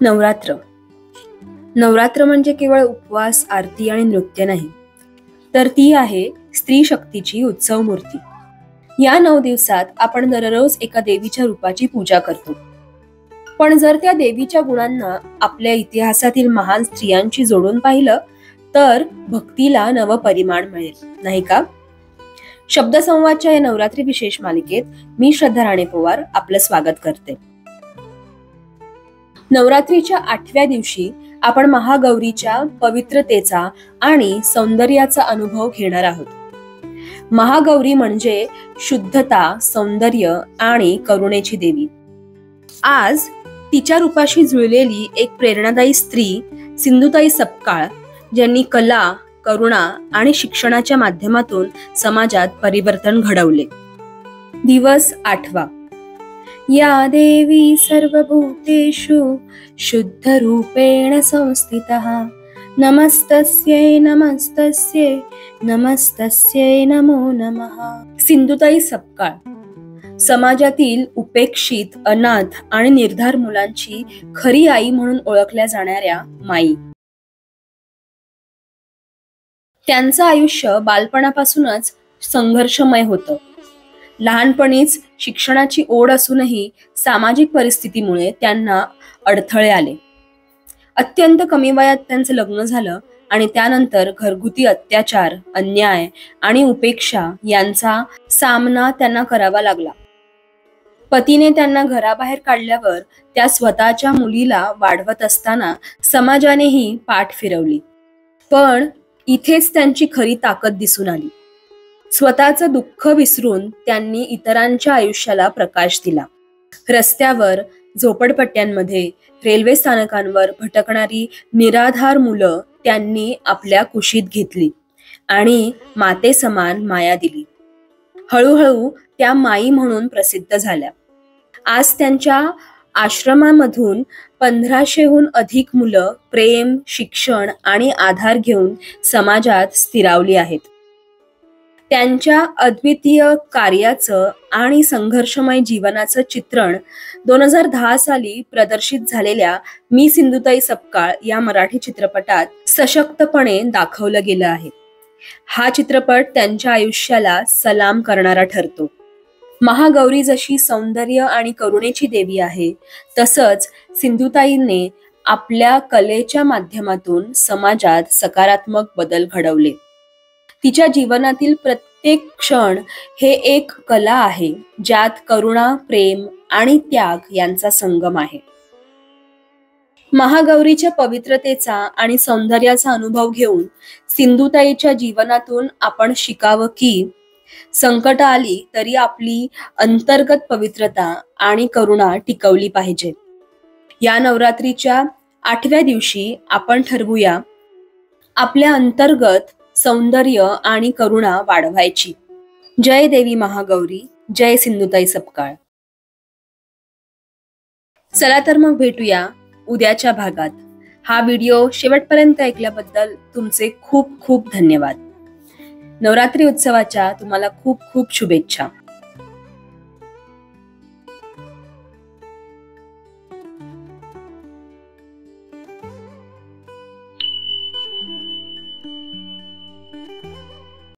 नवरात्र नवरात्र म्हणजे केवळ उपवास, आरती आणि नृत्य नाही, तर ती आहे स्त्री शक्तीची उत्सव मूर्ती. या 9 दिवसात आपण दररोज एका देवीच्या रूपाची पूजा करतो. पण जर त्या देवीच्या गुणांना आपल्या इतिहासातील महान स्त्रियांची जोडून पाहिलं तर भक्तीला नवं परिमाण मिळेल, नाही का? शब्दसंवादच्या या नवरात्री विशेष मालिकेत मी श्रद्धा राणे पवार आपलं स्वागत करते. नवरात्रीच्या 8व्या दिवशी आपण महागौरीच्या पवित्रतेचा आणि सौंदर्याचा अनुभव घेणार आहोत. महागौरी म्हणजे शुद्धता, सौंदर्य आणि करुणेची देवी. आज तिच्या रूपाशी जुळलेली एक प्रेरणादायी स्त्री सिंधुताई सपकाळ, ज्यांनी कला, करुणा आणि शिक्षणाच्या माध्यमातून समाजात परिवर्तन घडवले. दिवस 8वा. या देवी सर्वभूतेषु शुद्ध रूपेण संस्थितः नमस्तस्यै नमस्तस्यै नमस्तस्यै नमो नमः. सिंधुताई सपकाळ समाजातील उपेक्षित, अनाथ आणि निर्धार मुलांची खरी आई म्हणून ओळखल्या जाणाऱ्या माई. त्यांचं आयुष्य बालपणापासूनच संघर्षमय होतं. लहानपणीच शिक्षणाची ओढ असूनही सामाजिक परिस्थितीमुळे त्यांना अडथळे आले. अत्यंत कमी वयात त्यांचं लग्न झालं आणि त्यानंतर घरगुती अत्याचार, अन्याय आणि उपेक्षा यांचा सामना त्यांना करावा लागला. पतीने त्यांना घराबाहेर काढल्यावर त्या स्वतःच्या मुलीला वाढवत असताना समाजानेही पाठ फिरवली. पण इथेच त्यांची खरी ताकद दिसून आली. स्वतःचं दुःख विसरून त्यांनी इतरांच्या आयुष्याला प्रकाश दिला. रस्त्यावर, झोपडपट्ट्यांमध्ये, रेल्वे स्थानकांवर भटकणारी निराधार मुलं त्यांनी आपल्या कुशीत घेतली आणि मातेसमान माया दिली. हळूहळू त्या माई म्हणून प्रसिद्ध झाल्या. आज त्यांच्या आश्रमामधून 1500हून अधिक मुलं प्रेम, शिक्षण आणि आधार घेऊन समाजात स्थिरावली आहेत. त्यांच्या अद्वितीय कार्याचं आणि संघर्षमय जीवनाचं चित्रण 2010 साली प्रदर्शित झालेल्या मी सिंधुताई सपकाळ या मराठी चित्रपटात सशक्तपणे दाखवलं गेलं आहे. हा चित्रपट त्यांच्या आयुष्याला सलाम करणारा ठरतो. महागौरी जशी सौंदर्य आणि करुणेची देवी आहे, तसंच सिंधुताईने आपल्या कलेच्या माध्यमातून समाजात सकारात्मक बदल घडवले. तिच्या जीवनातील प्रत्येक क्षण हे एक कला आहे, ज्यात करुणा, प्रेम आणि त्याग यांचा संगम आहे. महागौरीच्या पवित्रतेचा आणि सौंदर्याचा अनुभव घेऊन सिंधुताईच्या जीवनातून आपण शिकावं की संकट आली तरी आपली अंतर्गत पवित्रता आणि करुणा टिकवली पाहिजे. या नवरात्रीच्या 8व्या दिवशी आपण ठरवूया आपल्या अंतर्गत सौंदर्य आणि करुणा वाढवायची. जय देवी महागौरी, जय सिंधुताई सपकाळ. चला तर मग भेटूया उद्याच्या भागात. हा व्हिडिओ शेवटपर्यंत ऐकल्याबद्दल तुमचे खूप खूप धन्यवाद. नवरात्री उत्सवाच्या तुम्हाला खूप खूप शुभेच्छा.